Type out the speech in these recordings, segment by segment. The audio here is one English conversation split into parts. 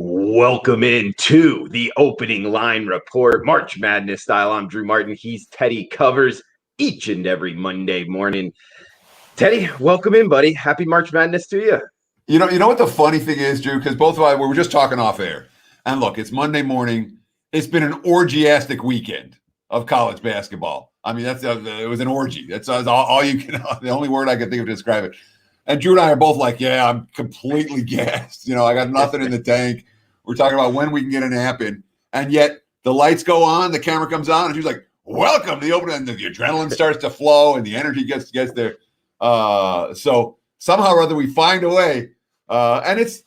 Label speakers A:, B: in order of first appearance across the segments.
A: Welcome into the opening line report, March Madness style. I'm Drew Martin. He's Teddy Covers each and every Monday morning. Teddy, welcome in, buddy. Happy March Madness to you.
B: You know what the funny thing is, Drew? Because both of us, we were just talking off air. And look, it's Monday morning. It's been an orgiastic weekend of college basketball. I mean, it was an orgy. That's all you can. The only word I can think of to describe it. And Drew and I are both like, yeah, I'm completely gassed. I got nothing in the tank. We're talking about when we can get a nap in. And yet the lights go on, the camera comes on, and she's like, welcome to the opening. And the adrenaline starts to flow and the energy gets there. So somehow or other we find a way. And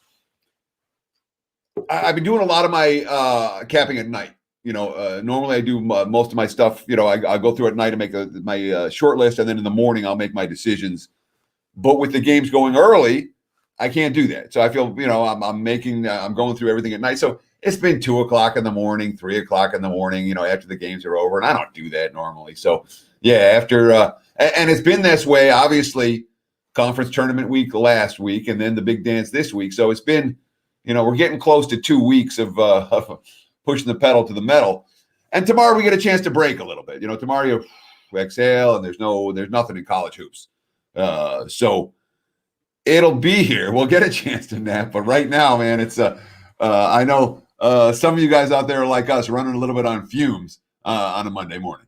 B: I've been doing a lot of my capping at night. Normally I do most of my stuff. I go through at night and make my short list, and then in the morning I'll make my decisions. But with the games going early, I can't do that. So I feel, I'm going through everything at night. So it's been 2:00 in the morning, 3:00 in the morning, after the games are over. And I don't do that normally. So yeah, and it's been this way, obviously, conference tournament week last week, and then the big dance this week. So it's been, we're getting close to 2 weeks of pushing the pedal to the metal. And tomorrow we get a chance to break a little bit. Tomorrow you exhale, and there's nothing in college hoops. So it'll be here. We'll get a chance to nap, but right now, man, it's I know some of you guys out there are like us, running a little bit on fumes on a Monday morning.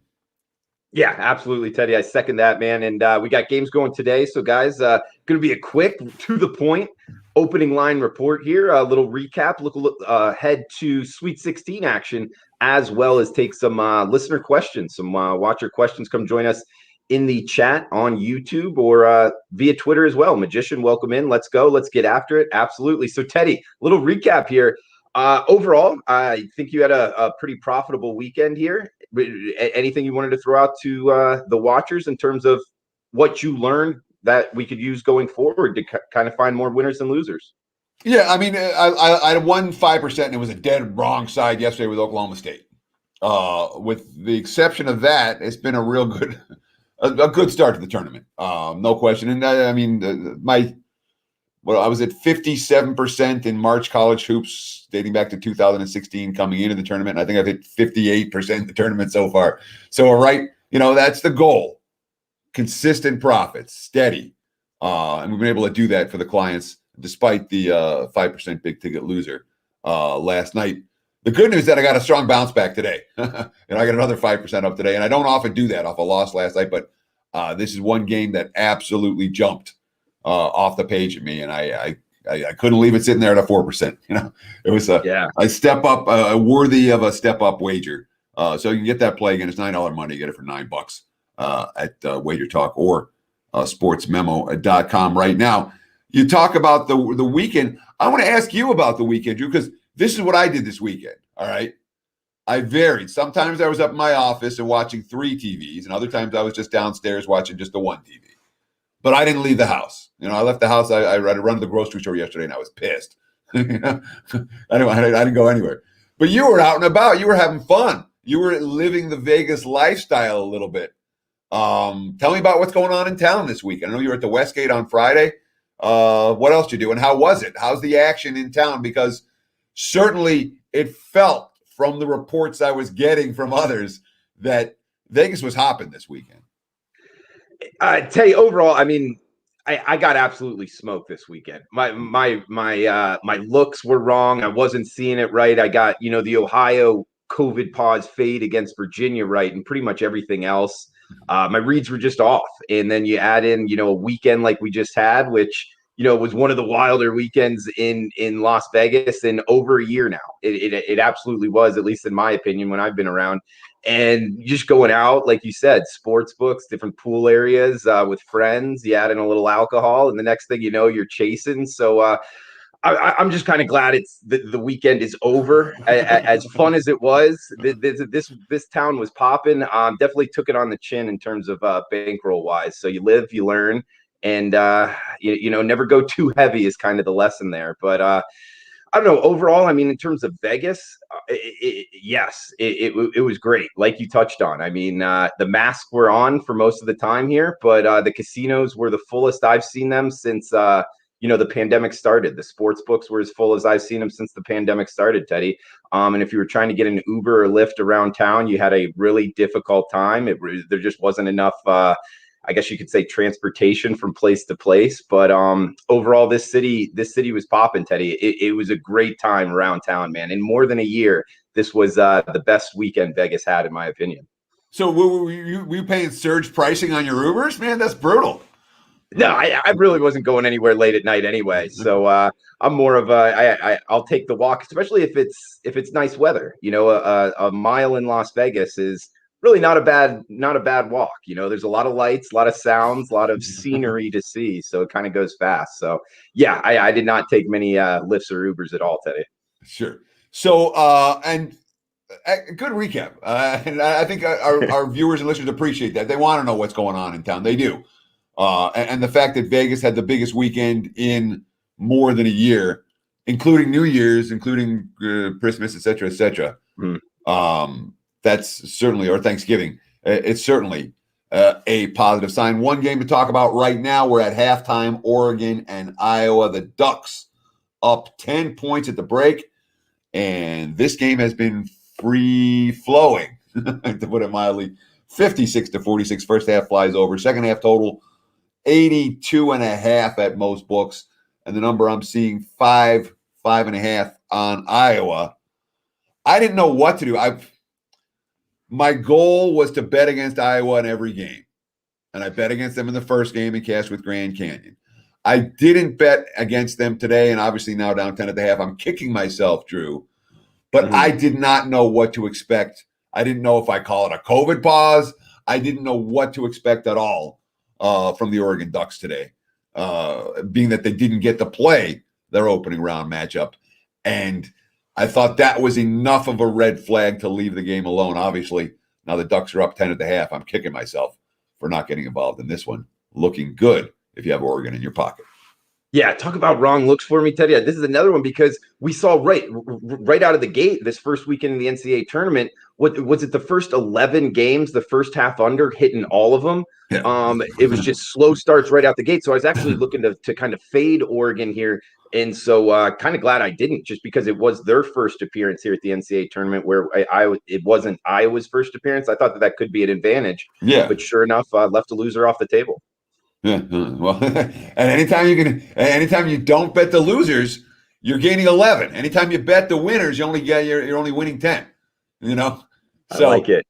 A: Yeah, absolutely, Teddy. I second that, man. And we got games going today. So, guys, going to be a quick, to the point opening line report here. A little recap, look ahead to Sweet 16 action, as well as take some listener questions, some watcher questions. Come join us in the chat on YouTube or via Twitter as well. Magician, welcome in. Let's go. Let's get after it. Absolutely. So, Teddy, little recap here. Overall, I think you had a pretty profitable weekend here. Anything you wanted to throw out to the watchers in terms of what you learned that we could use going forward to kind of find more winners and losers?
B: Yeah, I mean, I won 5%, and it was a dead wrong side yesterday with Oklahoma State. With the exception of that, it's been a real good a good start to the tournament, no question. And I mean, I was at 57% in March college hoops dating back to 2016 coming into the tournament. And I think I've hit 58% in the tournament so far. So, right, that's the goal. Consistent profits, steady. And we've been able to do that for the clients despite the 5% big ticket loser last night. The good news is that I got a strong bounce back today. I got another 5% up today. And I don't often do that off a loss last night, but this is one game that absolutely jumped off the page at me, and I couldn't leave it sitting there at a 4%. It was a step up, worthy of a step up wager. So you can get that play again. It's $9 money. You get it for $9 at WagerTalk or sportsmemo.com right now. You talk about the weekend. I want to ask you about the weekend, Drew, because this is what I did this weekend. All right. I varied. Sometimes I was up in my office and watching 3 TVs, and other times I was just downstairs watching just the one TV. But I didn't leave the house. I left the house. I had to run to the grocery store yesterday, and I was pissed. I didn't go anywhere. But you were out and about. You were having fun. You were living the Vegas lifestyle a little bit. Tell me about what's going on in town this week. I know you were at the Westgate on Friday. What else did you do, and how was it? How's the action in town? Because certainly it felt from the reports I was getting from others that Vegas was hopping this weekend.
A: Tell you overall, I mean, I got absolutely smoked this weekend. My looks were wrong. I wasn't seeing it right. I got, the Ohio COVID pause fade against Virginia right, and pretty much everything else. My reads were just off. And then you add in, a weekend like we just had, which, was one of the wilder weekends in Las Vegas in over a year now. It absolutely was, at least in my opinion, when I've been around. And just going out, like you said, sports books, different pool areas with friends, you add in a little alcohol, and the next thing you know, you're chasing. So I'm just kind of glad it's the weekend is over. As fun as it was, this town was popping. Definitely took it on the chin in terms of bankroll wise. So you live, you learn, and never go too heavy is kind of the lesson there. But I don't know. Overall, I mean, in terms of Vegas, yes, it was great. Like you touched on. I mean, the masks were on for most of the time here, but the casinos were the fullest I've seen them since the pandemic started. The sports books were as full as I've seen them since the pandemic started, Teddy. And if you were trying to get an Uber or Lyft around town, you had a really difficult time. There just wasn't enough, I guess you could say, transportation from place to place. But overall, this city was popping, Teddy. It was a great time around town, man. In more than a year, this was the best weekend Vegas had, in my opinion.
B: So were you paying surge pricing on your Ubers? Man, that's brutal.
A: No, I really wasn't going anywhere late at night anyway. So I'm more of I'll take the walk, especially if it's nice weather. A mile in Las Vegas is really not a bad walk. There's a lot of lights, a lot of sounds, a lot of scenery to see. So it kind of goes fast. So yeah, I did not take many Lyfts or Ubers at all today.
B: Sure. So and good recap. And I think our viewers and listeners appreciate that. They want to know what's going on in town. They do. And the fact that Vegas had the biggest weekend in more than a year, including New Year's, including Christmas, et cetera, et cetera. That's certainly, or Thanksgiving, it's certainly a positive sign. One game to talk about right now. We're at halftime, Oregon and Iowa. The Ducks up 10 points at the break. And this game has been free-flowing, to put it mildly. 56-46. First half flies over. Second half total, 82.5 at most books. And the number I'm seeing, 5.5 on Iowa. I didn't know what to do. My goal was to bet against Iowa in every game. And I bet against them in the first game and cashed with Grand Canyon. I didn't bet against them today, and obviously now down 10.5. I'm kicking myself, Drew. But I did not know what to expect. I didn't know if I call it a COVID pause. I didn't know what to expect at all from the Oregon Ducks today, being that they didn't get to play their opening round matchup. And I thought that was enough of a red flag to leave the game alone. Obviously, now the Ducks are up 10.5. I'm kicking myself for not getting involved in this one. Looking good if you have Oregon in your pocket.
A: Yeah, talk about wrong looks for me, Teddy. This is another one because we saw right out of the gate this first weekend in the NCAA tournament. What was it? The first 11 games, the first half under, hitting all of them. Yeah. It was just slow starts right out the gate. So I was actually looking to kind of fade Oregon here, and so kind of glad I didn't, just because it was their first appearance here at the NCAA tournament, where it wasn't Iowa's first appearance. I thought that could be an advantage.
B: Yeah,
A: but sure enough, left a loser off the table.
B: Yeah, well, and anytime you don't bet the losers, you're gaining 11. Anytime you bet the winners, you're only winning 10. So
A: I like it.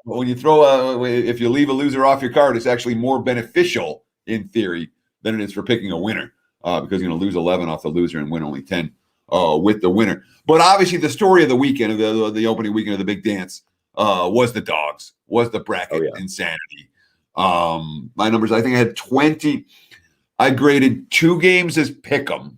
B: When you throw if you leave a loser off your card, it's actually more beneficial in theory than it is for picking a winner, because you're going to lose 11 off the loser and win only 10 with the winner. But obviously, the story of the weekend, of the opening weekend of the big dance, was the dogs, was the bracket insanity. My numbers, I think I had 20. I graded 2 games as pick'em,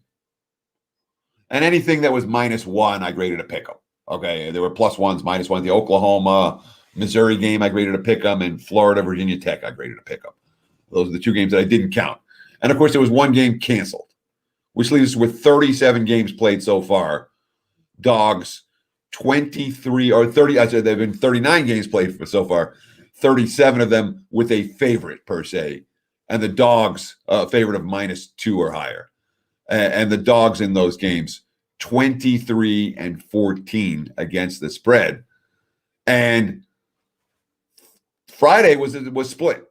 B: and anything that was -1, I graded a pick'em. Okay, there were +1s, -1. The Oklahoma, Missouri game, I graded a pick'em, and Florida, Virginia Tech, I graded a pick'em. Those are the 2 games that I didn't count. And of course, there was 1 game canceled, which leaves us with 37 games played so far. Dogs, 23 or 30. I said there have been 39 games played so far. 37 of them with a favorite per se, and the dogs favorite of -2 or higher. And the dogs in those games, 23-14 against the spread. And Friday was split.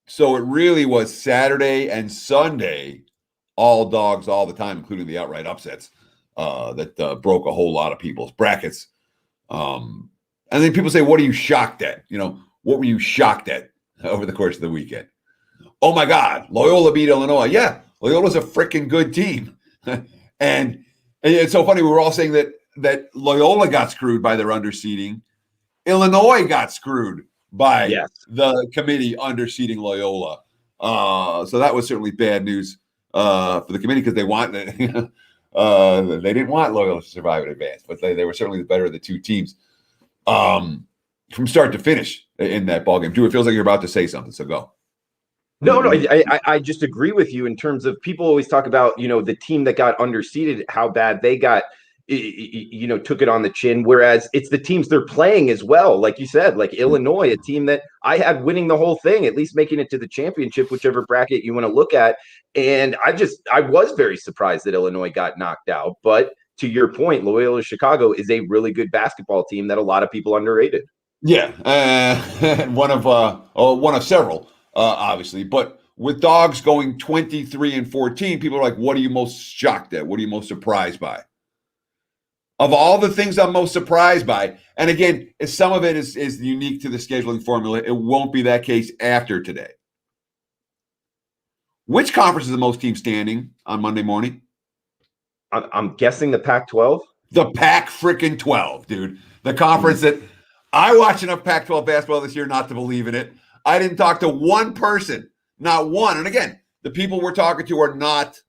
B: So it really was Saturday and Sunday, all dogs all the time, including the outright upsets that broke a whole lot of people's brackets. And then people say, what are you shocked at? What were you shocked at over the course of the weekend? Oh, my God, Loyola beat Illinois. Yeah, Loyola's a freaking good team. and it's so funny. We were all saying that Loyola got screwed by their underseeding. Illinois got screwed by the committee underseeding Loyola. So that was certainly bad news for the committee, because they didn't want Loyola to survive in advance, but they were certainly the better of the 2 teams. From start to finish in that ballgame. Drew, it feels like you're about to say something, so go.
A: No, I just agree with you in terms of, people always talk about, the team that got underseeded, how bad they got. took it on the chin, whereas it's the teams they're playing as well. Like you said, like Illinois, a team that I had winning the whole thing, at least making it to the championship, whichever bracket you want to look at. And I was very surprised that Illinois got knocked out. But to your point, Loyola Chicago is a really good basketball team that a lot of people underrated.
B: Yeah, one of several, obviously. But with Dogs going 23-14, people are like, "What are you most shocked at? What are you most surprised by?" Of all the things I'm most surprised by, and again, some of it is unique to the scheduling formula. It won't be that case after today. Which conference is the most teams standing on Monday morning?
A: I'm guessing the Pac-12.
B: The Pac-freaking-12, dude. The conference that I watched enough Pac-12 basketball this year not to believe in it. I didn't talk to one person, not one. And again, the people we're talking to are not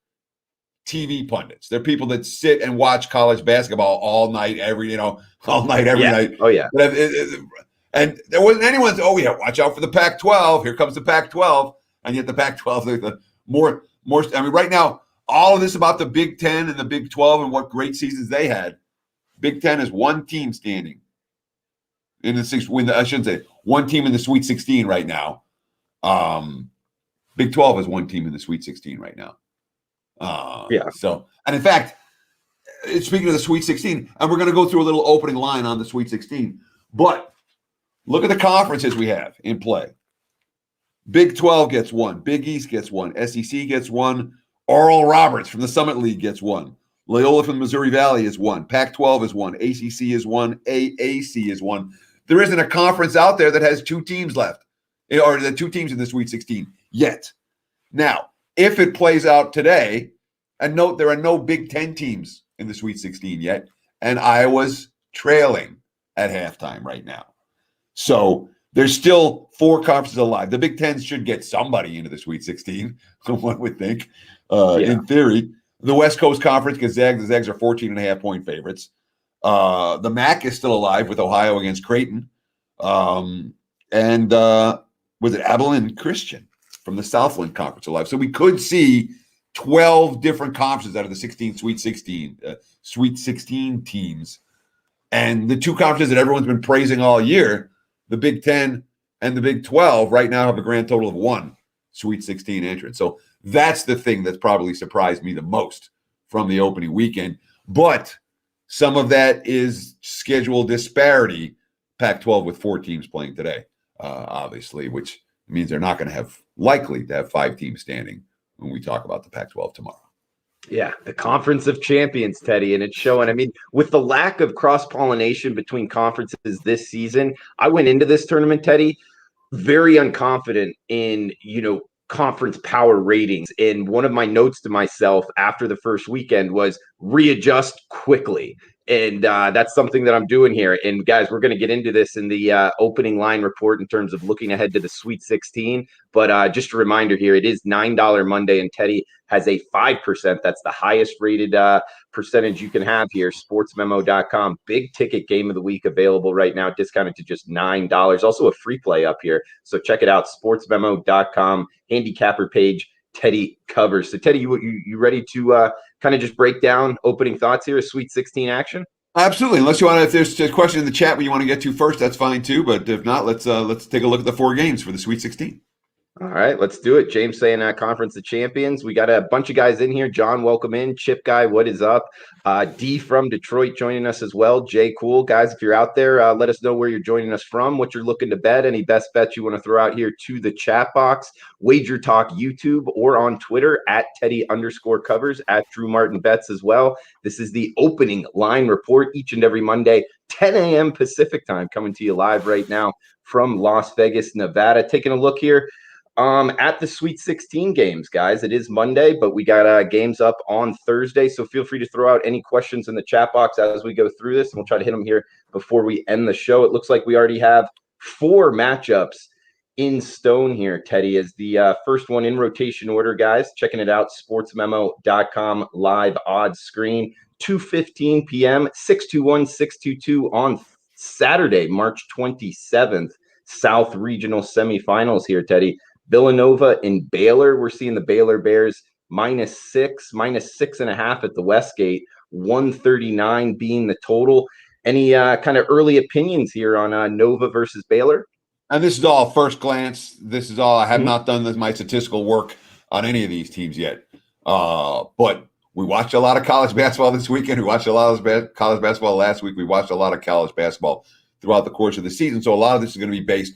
B: TV pundits. They're people that sit and watch college basketball all night, every night.
A: Oh, yeah.
B: And there wasn't anyone's, oh, yeah, watch out for the Pac-12. Here comes the Pac-12. And yet the Pac-12 is the more. I mean, right now, all of this about the Big Ten and the Big 12 and what great seasons they had. Big Ten is one team standing in the six. I shouldn't say one team in the Sweet 16 right now. Big 12 is one team in the Sweet 16 right now. So, and in fact, speaking of the Sweet 16, and we're going to go through a little opening line on the Sweet 16, but look at the conferences we have in play. Big 12 gets one. Big East gets one. SEC gets one. Oral Roberts from the Summit League gets one. Loyola from the Missouri Valley is one. Pac-12 is one. ACC is one. AAC is one. There isn't a conference out there that has two teams left, or the two teams in the Sweet 16 yet. Now, if it plays out today, and note there are no Big Ten teams in the Sweet 16 yet, and Iowa's trailing at halftime right now. So there's still four conferences alive. The Big Ten should get somebody into the Sweet 16, one would think, in theory. The West Coast Conference gets Zags. The Zags are 14.5-point favorites. The MAC is still alive with Ohio against Creighton. And was it Abilene Christian from the Southland Conference alive? So we could see 12 different conferences out of the 16 Sweet 16 teams. And the two conferences that everyone's been praising all year, the Big Ten and the Big 12, right now have a grand total of one Sweet 16 entrant. So that's the thing that's probably surprised me the most from the opening weekend. But some of that is schedule disparity. Pac-12 with four teams playing today, obviously, which means they're not going to have likely to have five teams standing when we talk about the Pac-12 tomorrow.
A: Yeah, the Conference of Champions, Teddy, and it's showing. I mean, with the lack of cross-pollination between conferences this season, I went into this tournament, Teddy, very unconfident in, conference power ratings. And one of my notes to myself after the first weekend was readjust quickly. And that's something that I'm doing here. And guys, we're going to get into this in the opening line report in terms of looking ahead to the Sweet 16. But just a reminder here, it is $9 Monday, and Teddy has a 5%. That's the highest rated percentage you can have here. Sportsmemo.com. Big ticket game of the week available right now, discounted to just $9. Also a free play up here. So check it out. Sportsmemo.com. Handicapper page. Teddy covers. So Teddy, you ready to kind of just break down opening thoughts here, Sweet 16 action?
B: Absolutely. Unless you want to, if there's a question in the chat where you want to get to first, that's fine too. But if not, let's take a look at the four games for the Sweet 16.
A: All right, let's do it. James saying Conference of Champions. We got a bunch of guys in here. John, welcome in. Chip Guy, what is up? D from Detroit joining us as well. Jay, cool. Guys, if you're out there, let us know where you're joining us from, what you're looking to bet, any best bets you want to throw out here to the chat box. WagerTalk YouTube or on Twitter at Teddy_covers, at Drew Martin Bets as well. This is the opening line report each and every Monday, 10 a.m. Pacific time, coming to you live right now from Las Vegas, Nevada. Taking a look here at the Sweet 16 games, guys. It is Monday, but we got games up on Thursday, so feel free to throw out any questions in the chat box as we go through this, and we'll try to hit them here before we end the show. It looks like we already have four matchups in stone here, Teddy, as the first one in rotation order, guys. Checking it out, sportsmemo.com live odds screen, 2:15 p.m., 621, 622 on Saturday, March 27th, South Regional semifinals here, Teddy. Villanova and Baylor. We're seeing the Baylor Bears -6, -6.5 at the Westgate. 139 being the total. Any kind of early opinions here on Nova versus Baylor?
B: And this is all first glance. This is all. I have
A: Mhm.
B: not done my statistical work on any of these teams yet. But we watched a lot of college basketball this weekend. We watched a lot of college basketball last week. We watched a lot of college basketball throughout the course of the season. So a lot of this is going to be based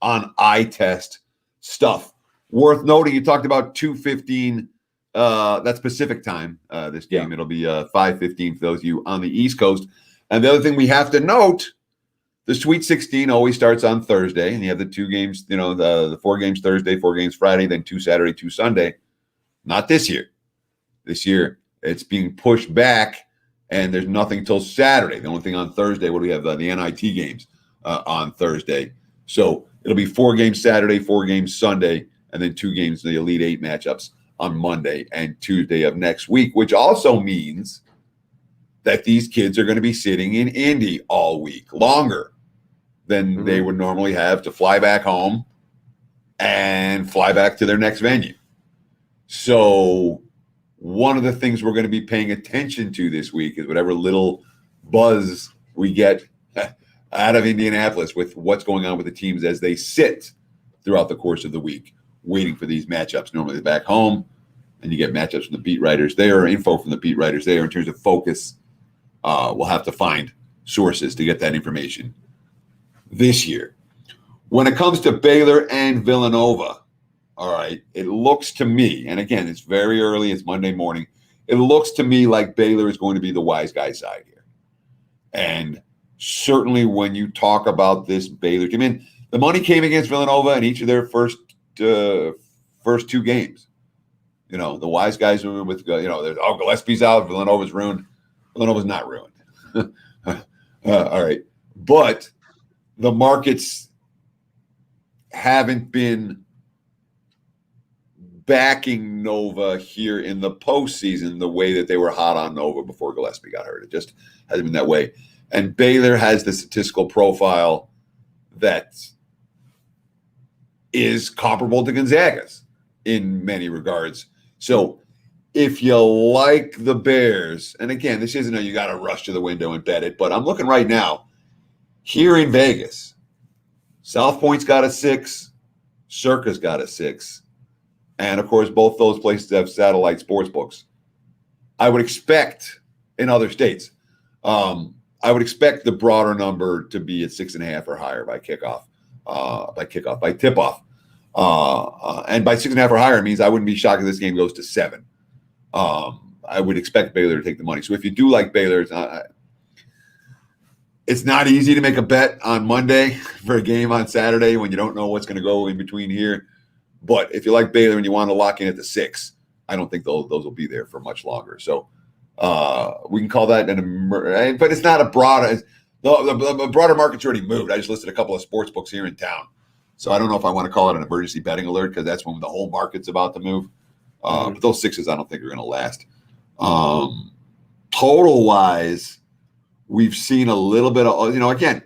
B: on eye test stuff. Worth noting, you talked about 2:15. That's Pacific time. This game, It'll be 5:15 for those of you on the East Coast. And the other thing we have to note, the Sweet 16 always starts on Thursday, and you have the 2 games, the 4 games Thursday, 4 games Friday, then 2 Saturday, 2 Sunday. Not this year. This year, it's being pushed back, and there's nothing till Saturday. The only thing on Thursday, what do we have? The NIT games on Thursday. So it'll be 4 games Saturday, 4 games Sunday, and then 2 games in the Elite 8 matchups on Monday and Tuesday of next week, which also means that these kids are going to be sitting in Indy all week, longer than they would normally have to fly back home and fly back to their next venue. So one of the things we're going to be paying attention to this week is whatever little buzz we get out of Indianapolis with what's going on with the teams as they sit throughout the course of the week, waiting for these matchups. Normally back home, and you get matchups from the beat writers there, info from the beat writers there in terms of focus. We'll have to find sources to get that information this year. When it comes to Baylor and Villanova, all right, it looks to me, and again, it's very early, it's Monday morning, it looks to me like Baylor is going to be the wise guy side here. And certainly when you talk about this Baylor team, I mean, the money came against Villanova in each of their first 2 games. The wise guys were with, Gillespie's out, Villanova's ruined. Villanova's not ruined. All right. But the markets haven't been backing Nova here in the postseason the way that they were hot on Nova before Gillespie got hurt. It just hasn't been that way. And Baylor has the statistical profile that is comparable to Gonzaga's in many regards. So if you like the Bears, and again, this isn't you got to rush to the window and bet it, but I'm looking right now here in Vegas. South Point's got a 6, Circa's got a 6, and of course, both those places have satellite sports books. I would expect in other states, I would expect the broader number to be at 6.5 or higher by tip-off. And by 6.5 or higher means I wouldn't be shocked if this game goes to 7. I would expect Baylor to take the money. So if you do like Baylor, it's not easy to make a bet on Monday for a game on Saturday when you don't know what's going to go in between here. But if you like Baylor and you want to lock in at the 6, I don't think those will be there for much longer. So we can call that but it's not a broad. The broader market's already moved. I just listed a couple of sports books here in town. So I don't know if I want to call it an emergency betting alert because that's when the whole market's about to move. But those 6s I don't think are going to last. Total-wise, we've seen a little bit of, again,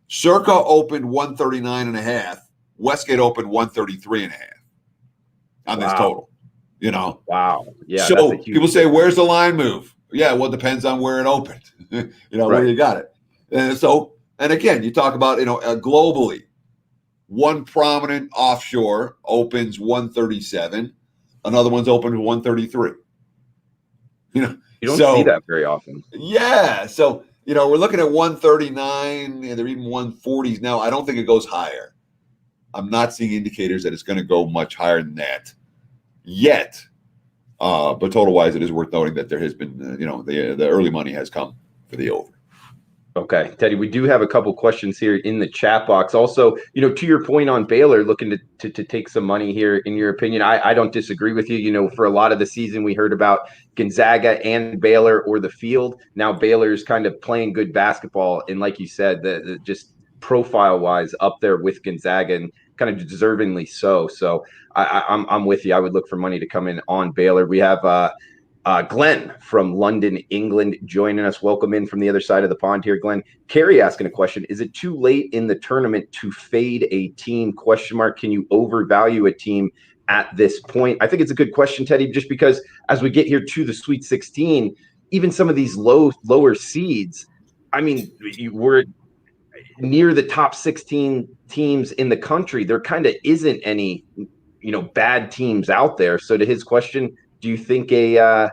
B: Circa opened 139.5. Westgate opened 133.5 on this total.
A: Wow. Yeah.
B: So people say, where's the line move? Yeah, well, it depends on where it opened. Where you got it. And again, you talk about, globally, one prominent offshore opens 137. Another one's open to 133.
A: You don't see that very often.
B: Yeah. So, we're looking at 139, and they're even 140s now. I don't think it goes higher. I'm not seeing indicators that it's going to go much higher than that yet. But total-wise, it is worth noting that there has been, the early money has come for the over.
A: Okay, Teddy, we do have a couple questions here in the chat box. Also, to your point on Baylor looking to take some money here, in your opinion, I don't disagree with you. For a lot of the season, we heard about Gonzaga and Baylor or the field. Now Baylor's kind of playing good basketball. And like you said, the just profile-wise up there with Gonzaga and kind of deservingly so. So I'm with you. I would look for money to come in on Baylor. We have Glenn from London, England, joining us. Welcome in from the other side of the pond here, Glenn. Carrie asking a question. Is it too late in the tournament to fade a team? ? Can you overvalue a team at this point? I think it's a good question, Teddy, just because as we get here to the Sweet 16, even some of these lower seeds, I mean, we're near the top 16 teams in the country. There kind of isn't any, bad teams out there. So to his question, do you think a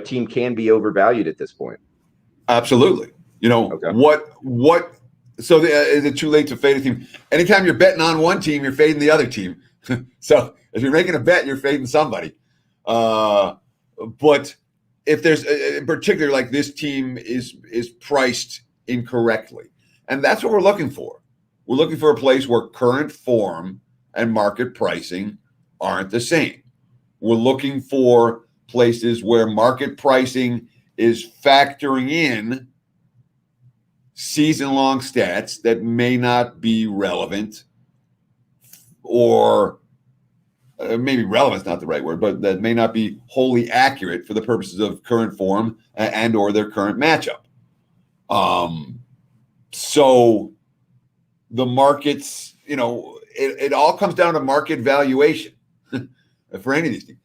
A: team can be overvalued at this point?
B: Absolutely.
A: Okay.
B: What? So is it too late to fade a team? Anytime you're betting on one team, you're fading the other team. So if you're making a bet, you're fading somebody. But if there's in particular, like this team is priced incorrectly, and that's what we're looking for. We're looking for a place where current form and market pricing aren't the same. We're looking for places where market pricing is factoring in season-long stats that may not be relevant, or maybe relevant's not the right word, but that may not be wholly accurate for the purposes of current form and or their current matchup. So the markets, it all comes down to market valuation for any of these teams.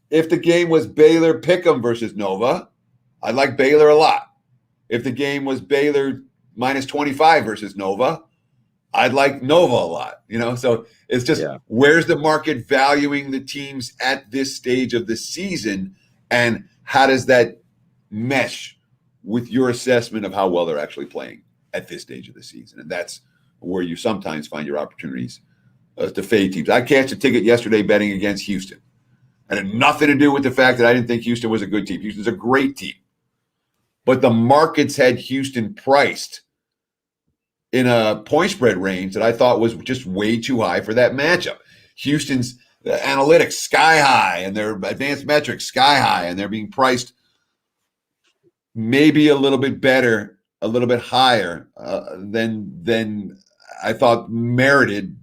B: If the game was Baylor Pick'em versus Nova, I'd like Baylor a lot. If the game was Baylor minus 25 versus Nova, I'd like Nova a lot. So it's just where's the market valuing the teams at this stage of the season, and how does that mesh with your assessment of how well they're actually playing at this stage of the season? And that's where you sometimes find your opportunities to fade teams. I cashed a ticket yesterday betting against Houston. It had nothing to do with the fact that I didn't think Houston was a good team. Houston's a great team. But the markets had Houston priced in a point spread range that I thought was just way too high for that matchup. Houston's analytics sky high, and their advanced metrics sky high, and they're being priced maybe a little bit better, a little bit higher than I thought merited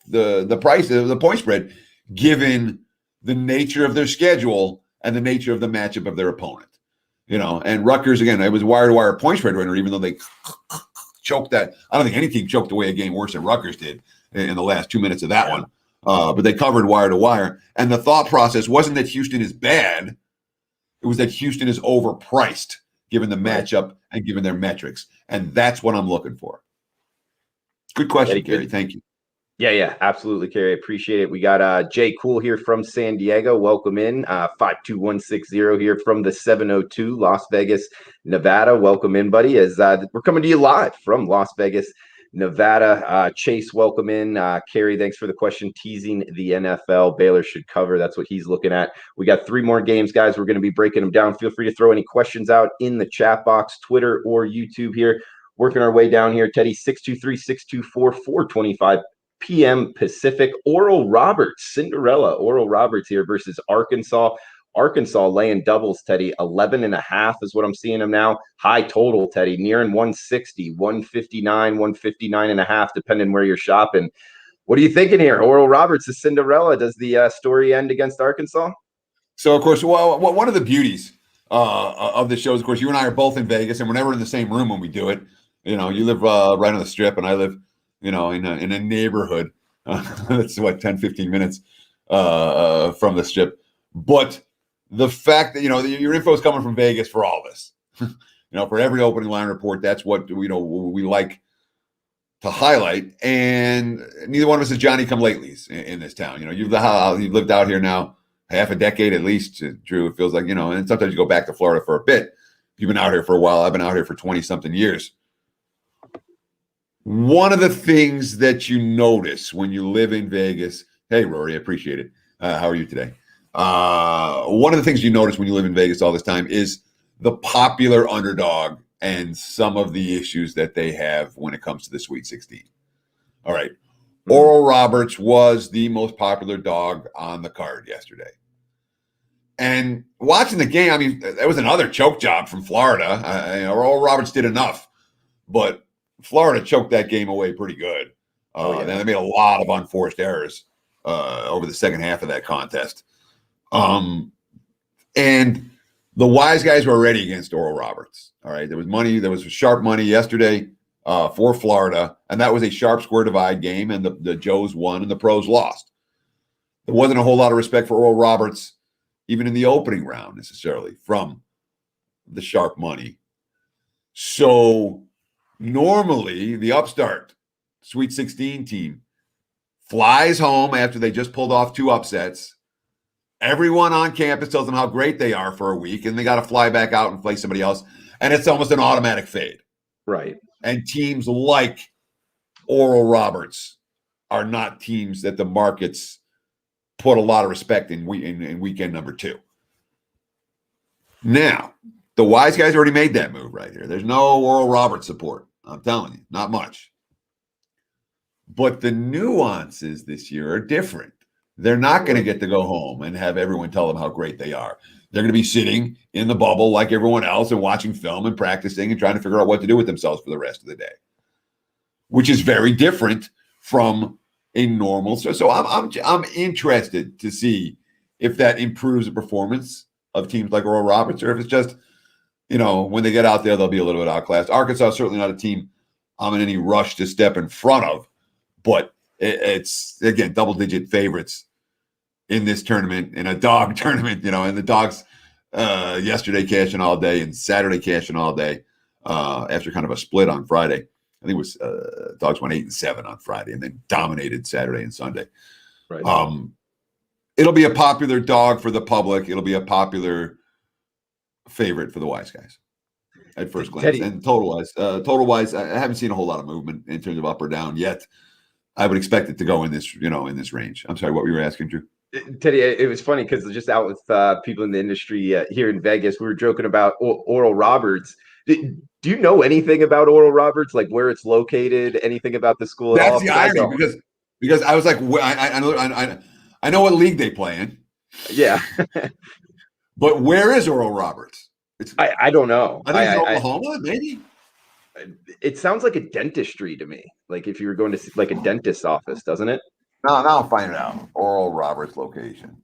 B: the price of the point spread, given the nature of their schedule and the nature of the matchup of their opponent. And Rutgers, again, it was wire-to-wire point spread winner, even though they choked that. I don't think any team choked away a game worse than Rutgers did in the last 2 minutes of that one. But they covered wire-to-wire. And the thought process wasn't that Houston is bad. It was that Houston is overpriced, given the matchup and given their metrics. And that's what I'm looking for. Good question, Gary. Thank you.
A: Yeah, absolutely, Kerry. Appreciate it. We got Jay Cool here from San Diego. Welcome in. 52160 here from the 702 Las Vegas, Nevada. Welcome in, buddy. As we're coming to you live from Las Vegas, Nevada. Chase, welcome in. Kerry, thanks for the question. Teasing the NFL. Baylor should cover. That's what he's looking at. We got 3 more games, guys. We're going to be breaking them down. Feel free to throw any questions out in the chat box, Twitter or YouTube here. Working our way down here, Teddy, 623-624-425 p.m. Pacific. Oral Roberts, Cinderella. Oral Roberts here versus Arkansas. Arkansas laying doubles, Teddy. 11.5 is what I'm seeing them now. High total, Teddy. Nearing 160, 159, 159.5, depending where you're shopping. What are you thinking here? Oral Roberts is Cinderella. Does the story end against Arkansas?
B: So, of course, one of the beauties of the show is, of course, you and I are both in Vegas, and we're never in the same room when we do it. You live right on the Strip, and I live in a neighborhood that's 10, 15 minutes from the Strip. But the fact that, your info is coming from Vegas for all this, for every opening line report, that's what, we like to highlight. And neither one of us is Johnny-come-latelys in this town. You've lived out here now half a decade at least, Drew. It feels like, and sometimes you go back to Florida for a bit. You've been out here for a while. I've been out here for 20-something years. One of the things that you notice when you live in Vegas, hey, Rory, I appreciate it. How are you today? One of the things you notice when you live in Vegas all this time is the popular underdog and some of the issues that they have when it comes to the Sweet 16. All right. Oral Roberts was the most popular dog on the card yesterday. And watching the game, I mean, that was another choke job from Florida. Oral Roberts did enough, but Florida choked that game away pretty good. They made a lot of unforced errors over the second half of that contest. And the wise guys were ready against Oral Roberts. All right. There was money. There was sharp money yesterday for Florida, and that was a sharp square divide game, and the Joes won and the pros lost. There wasn't a whole lot of respect for Oral Roberts, even in the opening round necessarily, from the sharp money. So normally the upstart Sweet 16 team flies home after they just pulled off 2 upsets. Everyone on campus tells them how great they are for a week, and they got to fly back out and play somebody else. And it's almost an automatic fade.
A: Right.
B: And teams like Oral Roberts are not teams that the markets put a lot of respect in weekend number 2. Now, the wise guys already made that move right here. There's no Oral Roberts support. I'm telling you, not much. But the nuances this year are different. They're not going to get to go home and have everyone tell them how great they are. They're going to be sitting in the bubble like everyone else and watching film and practicing and trying to figure out what to do with themselves for the rest of the day, which is very different from a normal. So I'm interested to see if that improves the performance of teams like Oral Roberts, or if it's just, when they get out there, they'll be a little bit outclassed. Arkansas is certainly not a team I'm in any rush to step in front of, but it's, again, double-digit favorites in this tournament, in a dog tournament, and the dogs yesterday cashing all day and Saturday cashing all day after kind of a split on Friday. I think it was dogs went 8-7 on Friday and then dominated Saturday and Sunday.
A: Right.
B: It'll be a popular dog for the public. It'll be a popular favorite for the wise guys at first glance.
A: Teddy.
B: And total-wise, I haven't seen a whole lot of movement in terms of up or down yet. I would expect it to go in this range. I'm sorry, what were you asking, Drew?
A: Teddy, it was funny because just out with people in the industry here in Vegas, we were joking about Oral Roberts. Do you know anything about Oral Roberts, like where it's located? Anything about the school?
B: That's the irony, because I was like, I know what league they play in.
A: Yeah,
B: but where is Oral Roberts?
A: I don't know.
B: I think it's Oklahoma, maybe.
A: It sounds like a dentistry to me. Like if you were going to like a dentist's office, doesn't it?
B: No, now I'm finding out. Oral Roberts location.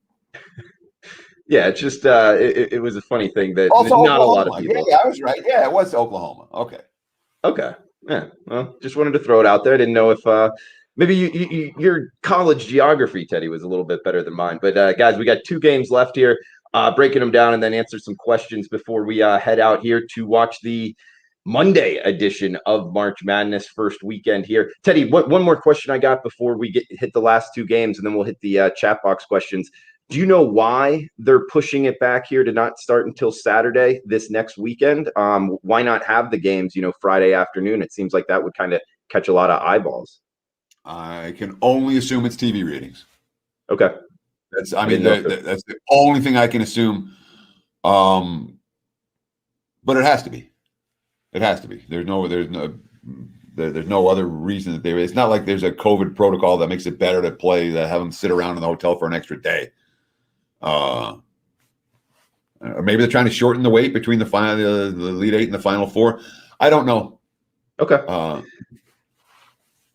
A: Yeah, it's just it was a funny thing that
B: also,
A: not
B: Oklahoma.
A: A lot of people.
B: Yeah, I was right. Yeah, it was Oklahoma. Okay.
A: Yeah. Well, just wanted to throw it out there. I didn't know if maybe your college geography, Teddy, was a little bit better than mine. But guys, we got 2 games left here. Breaking them down and then answer some questions before we head out here to watch the Monday edition of March Madness first weekend here. Teddy, one more question I got before we hit the last 2 games, and then we'll hit the chat box questions. Do you know why they're pushing it back here to not start until Saturday this next weekend? Why not have the games, Friday afternoon? It seems like that would kind of catch a lot of eyeballs.
B: I can only assume it's TV ratings.
A: Okay.
B: That's the only thing I can assume. But it has to be. It has to be. There's no other reason that it's not like there's a COVID protocol that makes it better to play, that have them sit around in the hotel for an extra day. Or maybe they're trying to shorten the wait between the Elite 8 and the Final 4. I don't know.
A: Okay.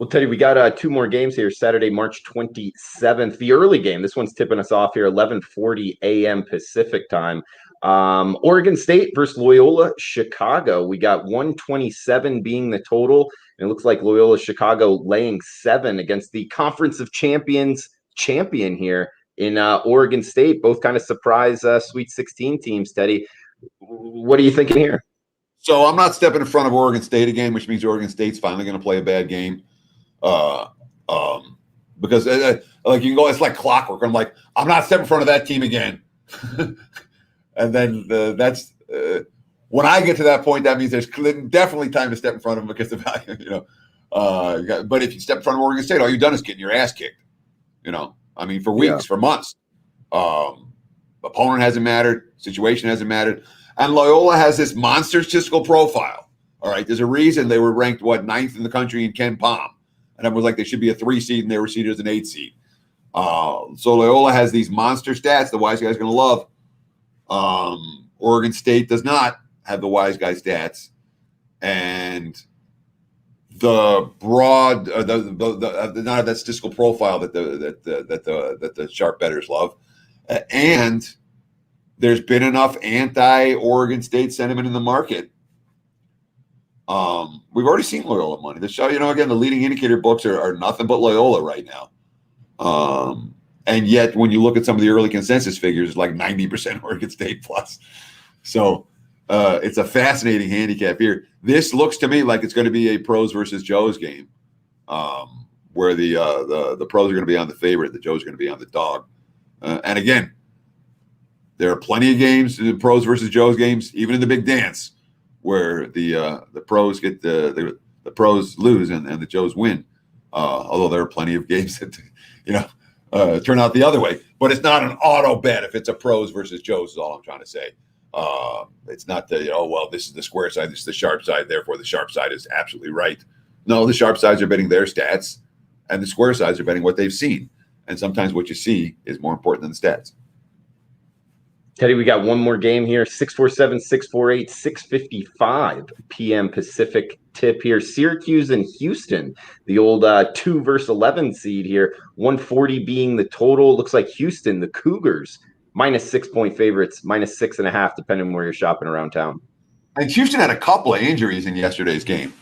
A: Well, Teddy, we got 2 more games here. Saturday, March 27th. The early game. This one's tipping us off here, 11:40 a.m. Pacific time. Oregon State versus Loyola Chicago. We got 127 being the total. And it looks like Loyola Chicago laying 7 against the Conference of Champions champion here in Oregon State. Both kind of surprise Sweet 16 teams, Teddy. What are you thinking here?
B: So I'm not stepping in front of Oregon State again, which means Oregon State's finally going to play a bad game. Because like you can go, it's like clockwork. I'm like, I'm not stepping in front of that team again. And then that's when I get to that point, that means there's definitely time to step in front of them because the value, but if you step in front of Oregon State, all you've done is getting your ass kicked. For weeks, for months. Opponent hasn't mattered, situation hasn't mattered, and Loyola has this monster statistical profile. All right, there's a reason they were ranked 9th in the country in Ken Palm, and it was like they should be a 3 seed, and they were seeded as an 8 seed. So Loyola has these monster stats. The wise guy's going to love. Oregon State does not have the wise guy stats, and the broad, not have that statistical profile that the sharp bettors love, and there's been enough anti-Oregon State sentiment in the market. We've already seen Loyola money. The show, again, the leading indicator books are nothing but Loyola right now. And yet, when you look at some of the early consensus figures, it's like 90% Oregon State plus. So It's a fascinating handicap here. This looks to me like it's going to be a pros versus Joes game, where the pros are going to be on the favorite, the Joes are going to be on the dog. And again, there are plenty of games, the pros versus Joes games, even in the big dance, where the pros get the pros lose and the Joes win. Although there are plenty of games that turn out the other way. But it's not an auto bet if it's a pros versus Joes. Is all I'm trying to say. It's not this is the square side, this is the sharp side, therefore the sharp side is absolutely right. No, the sharp sides are betting their stats, and the square sides are betting what they've seen. And sometimes what you see is more important than the stats.
A: Teddy, we got one more game here. 647, 648, 6:55 p.m. Pacific tip here. Syracuse and Houston, the old 2 versus 11 seed here. 140 being the total. Looks like Houston, the Cougars, -6-point favorites, -6.5, depending on where you're shopping around town.
B: And Houston had a couple of injuries in yesterday's game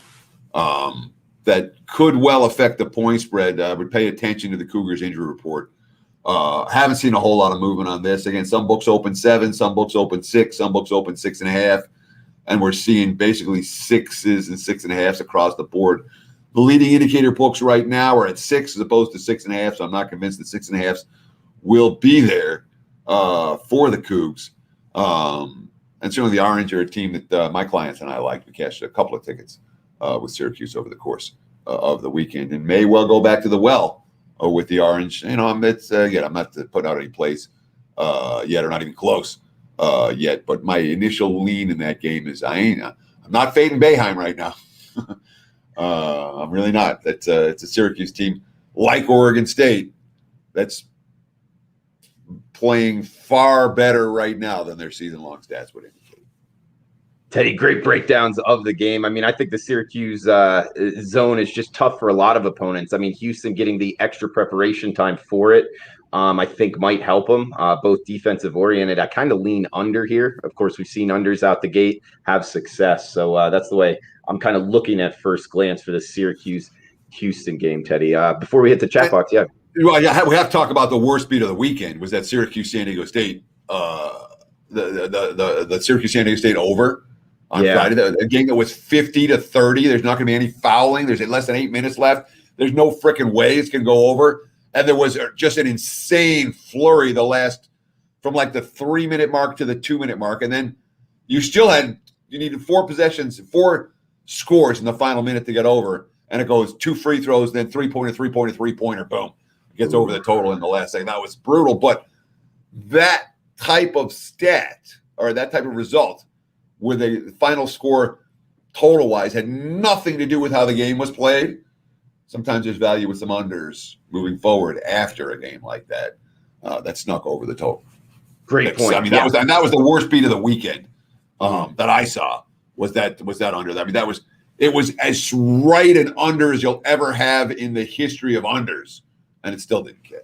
B: that could well affect the point spread. Would pay attention to the Cougars injury report. Haven't seen a whole lot of movement on this. Again, some books open 7, some books open 6, some books open 6.5, and we're seeing basically 6s and 6.5s across the board. The leading indicator books right now are at 6 as opposed to 6.5, so I'm not convinced that 6.5s will be there for the Cougs. And certainly the Orange are a team that my clients and I like. We cashed a couple of tickets with Syracuse over the course of the weekend, and may well go back to the well with the Orange. I'm not putting out any plays yet, or not even close yet. But my initial lean in that game is I'm not fading Boeheim right now. I'm really not. It's a Syracuse team like Oregon State that's playing far better right now than their season-long stats would indicate.
A: Teddy, great breakdowns of the game. I mean, I think the Syracuse zone is just tough for a lot of opponents. I mean, Houston getting the extra preparation time for it, I think might help them, both defensive oriented. I kind of lean under here. Of course, we've seen unders out the gate have success. So that's the way I'm kind of looking at first glance for the Syracuse-Houston game, Teddy. Before we hit the chat box,
B: Well, yeah, we have to talk about the worst beat of the weekend was that Syracuse-San Diego State, the Syracuse-San Diego State over on Friday. A game that was 50-30. There's not going to be any fouling. There's less than 8 minutes left. There's no freaking way it's going to go over. And there was just an insane flurry from like the 3-minute mark to the 2-minute mark. And then you needed 4 possessions, 4 scores in the final minute to get over. And it goes 2 free throws, then 3-pointer, 3-pointer, 3-pointer, boom. Gets over the total in the last second. That was brutal. But that type of stat or that type of result where the final score total-wise had nothing to do with how the game was played. Sometimes there's value with some unders moving forward after a game like that. That snuck over the total.
A: Great point.
B: I mean, that was the worst beat of the weekend that I saw was that under. I mean, it was as right an under as you'll ever have in the history of unders. And it still didn't catch.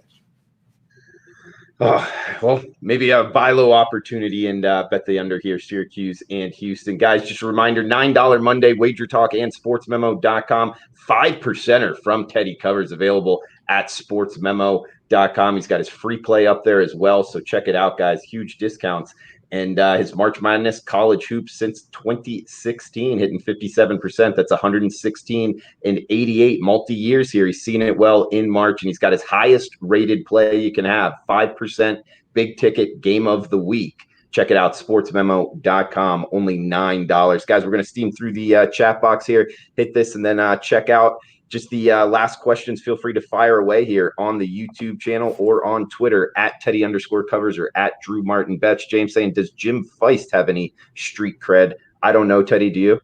A: Well, maybe a buy low opportunity and bet the under here, Syracuse and Houston. Guys, just a reminder, $9 Monday, WagerTalk and SportsMemo.com. 5%er from Teddy Covers available at SportsMemo.com. He's got his free play up there as well, so check it out, guys. Huge discounts. And his March Madness college hoops since 2016, hitting 57%. That's 116 and 88 multi-years here. He's seen it well in March, and he's got his highest rated play you can have, 5% big ticket game of the week. Check it out, sportsmemo.com, only $9. Guys, we're going to steam through the chat box here, hit this, and then check out just the last questions. Feel free to fire away here on the YouTube channel or on Twitter at Teddy_Covers or at Drew Martin Betts. James saying, does Jim Feist have any street cred? I don't know, Teddy. Do you?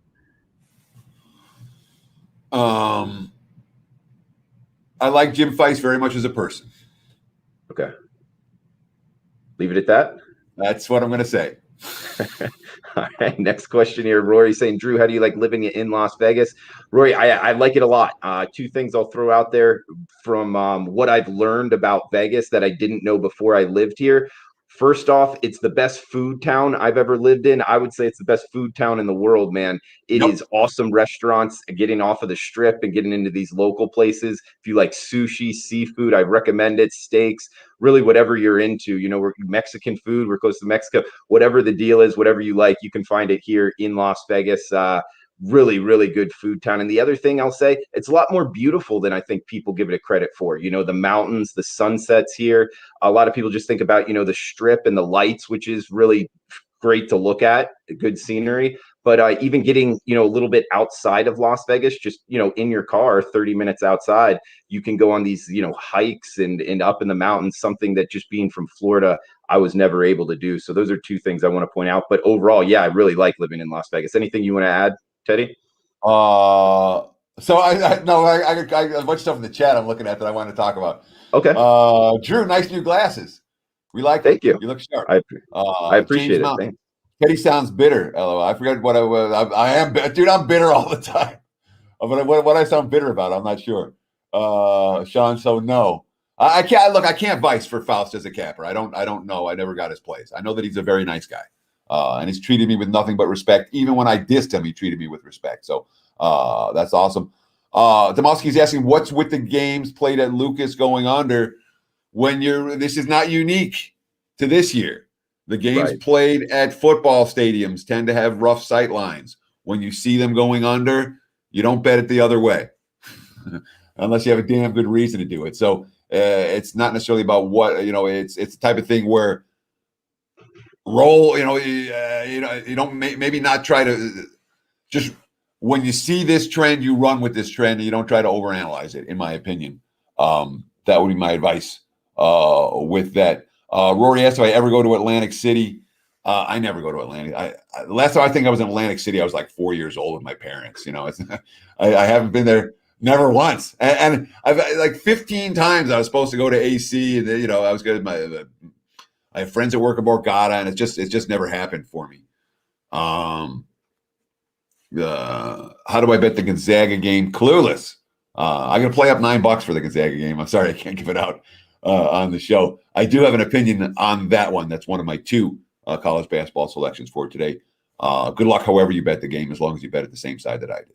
B: I like Jim Feist very much as a person.
A: Okay. Leave it at that.
B: That's what I'm going to say.
A: All right, next question here. Rory saying, Drew, how do you like living in Las Vegas? Rory, I like it a lot. 2 things I'll throw out there from what I've learned about Vegas that I didn't know before I lived here. First off, it's the best food town I've ever lived in. I would say it's the best food town in the world, man. It
B: Yep.
A: is awesome restaurants, getting off of the strip and getting into these local places. If you like sushi, seafood, I recommend it. Steaks, really whatever you're into. We're Mexican food, we're close to Mexico. Whatever the deal is, whatever you like, you can find it here in Las Vegas. Really, really good food town. And the other thing I'll say, it's a lot more beautiful than I think people give it a credit for. The mountains, the sunsets here. A lot of people just think about, the strip and the lights, which is really great to look at, good scenery. But even getting, a little bit outside of Las Vegas, just, in your car, 30 minutes outside, you can go on these, hikes and up in the mountains, something that just being from Florida, I was never able to do. So those are two things I want to point out. But overall, yeah, I really like living in Las Vegas. Anything you want to add, Teddy?
B: So I no, I a bunch of stuff in the chat I'm looking at that I want to talk about.
A: Okay.
B: Drew, nice new glasses. We like
A: Thank
B: them.
A: you.
B: You look sharp.
A: I appreciate
B: James
A: it.
B: Mountain. Teddy sounds bitter. LOL. I forgot what I was. I am, dude. I'm bitter all the time. But what I sound bitter about, I'm not sure. Sean, so no, I can't. Look, I can't vice for Faust as a capper. I don't know. I never got his place. I know that he's a very nice guy, and he's treated me with nothing but respect. Even when I dissed him, he treated me with respect. So that's awesome. Demowski's asking, what's with the games played at Lucas going under when this is not unique to this year. The games played at football stadiums tend to have rough sight lines. When you see them going under, you don't bet it the other way unless you have a damn good reason to do it. So it's not necessarily about what, it's the type of thing where roll, you don't maybe not try to just when you see this trend, you run with this trend and you don't try to overanalyze it, in my opinion. That would be my advice with that. Rory asked if I ever go to Atlantic City. I never go to Atlantic. Last time I think I was in Atlantic City, I was like 4 years old with my parents. I haven't been there never once. And I've like 15 times I was supposed to go to AC, and I was good. I have friends that work at Borgata, and it's just never happened for me. How do I bet the Gonzaga game? Clueless. I'm gonna play up $9 for the Gonzaga game. I'm sorry I can't give it out on the show. I do have an opinion on that one. That's one of my two college basketball selections for today. Good luck however you bet the game, as long as you bet at the same side that I did.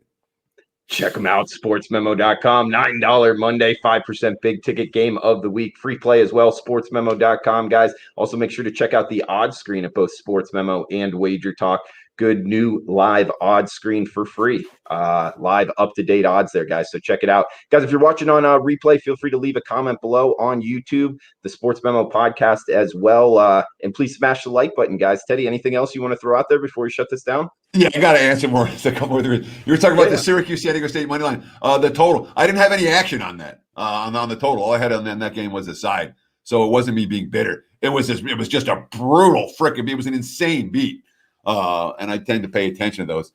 A: Check them out, sportsmemo.com. $9 Monday, 5% big ticket game of the week. Free play as well, sportsmemo.com, guys. Also, make sure to check out the odds screen at both Sports Memo and WagerTalk. Good new live odds screen for free. Live up-to-date odds there, guys. So check it out. Guys, if you're watching on replay, feel free to leave a comment below on YouTube, the Sports Memo podcast as well. And please smash the like button, guys. Teddy, anything else you want to throw out there before we shut this down?
B: Yeah, I got to answer more. A couple more. You were talking about the Syracuse San Diego State money line, the total. I didn't have any action on that, on the total. All I had on that game was the side. So it wasn't me being bitter. It was just a brutal frickin' beat. It was an insane beat. And I tend to pay attention to those.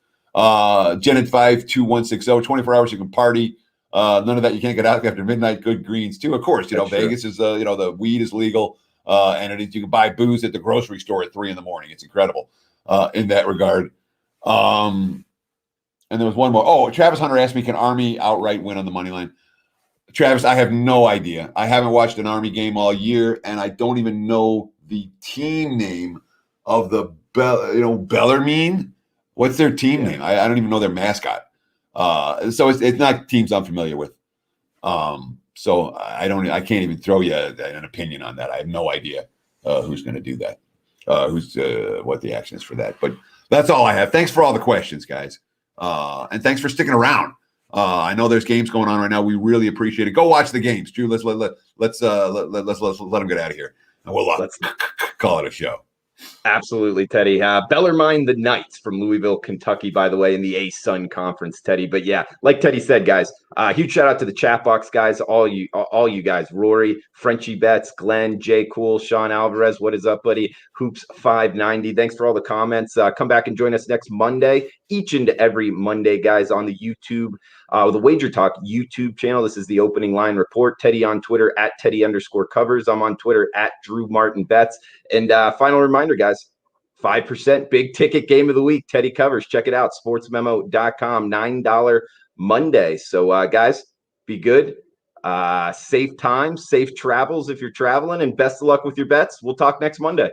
B: Janet 52160, 24 hours you can party. None of that. You can't get out after midnight. Good greens too. Of course, Vegas is the weed is legal, and you can buy booze at the grocery store at 3 a.m. It's incredible in that regard. And there was one more. Oh, Travis Hunter asked me, can Army outright win on the money line? Travis, I have no idea. I haven't watched an Army game all year, and I don't even know the team name of the Bellarmine. What's their team name? I don't even know their mascot. So it's not teams I'm familiar with. So I can't even throw you an opinion on that. I have no idea who's going to do that. What the action is for that. But that's all I have. Thanks for all the questions, guys. And thanks for sticking around. I know there's games going on right now. We really appreciate it. Go watch the games, Drew. Let's let them get out of here, and we'll let's call it a show.
A: Absolutely, Teddy. Bellarmine the Knights from Louisville, Kentucky, by the way, in the A-Sun Conference, Teddy. But yeah, like Teddy said, guys, huge shout out to the chat box, guys. All you guys, Rory, Frenchie Betts, Glenn, Jay Cool, Sean Alvarez. What is up, buddy? Hoops 590. Thanks for all the comments. Come back and join us next Monday, each and every Monday, guys, on the YouTube, the WagerTalk YouTube channel. This is the opening line report. Teddy on Twitter at Teddy_covers. I'm on Twitter at Drew Martin Betts. And final reminder, guys, 5% big ticket game of the week. Teddy covers. Check it out. Sportsmemo.com. $9 Monday. So, guys, be good. Safe times, safe travels if you're traveling, and best of luck with your bets. We'll talk next Monday.